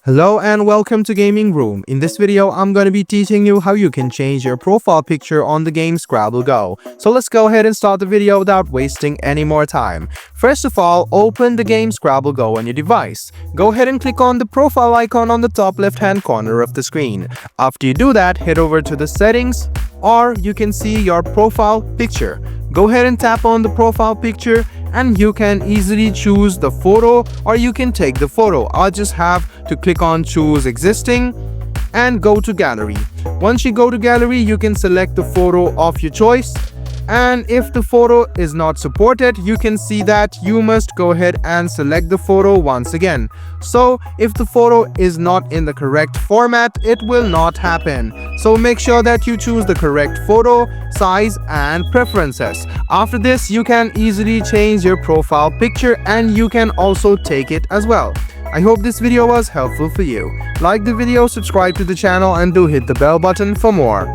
Hello and welcome to Gaming Room. In this video, I'm going to be teaching you how you can change your profile picture on the game Scrabble GO. So let's go ahead and start the video without wasting any more time. First of all, open the game Scrabble GO on your device. Go ahead and click on the profile icon on the top left hand corner of the screen. After you do that, head over to the settings, or you can see your profile picture. Go ahead and tap on the profile picture and you can easily choose the photo, or you can take the photo. I'll just have to click on choose existing and go to gallery. Once you go to gallery, you can select the photo of your choice, and if the photo is not supported, you can see that you must go ahead and select the photo once again. So if the photo is not in the correct format, it will not happen. So make sure that you choose the correct photo, size and preferences. After this, you can easily change your profile picture and you can also take it as well. I hope this video was helpful for you. Like the video, subscribe to the channel and do hit the bell button for more.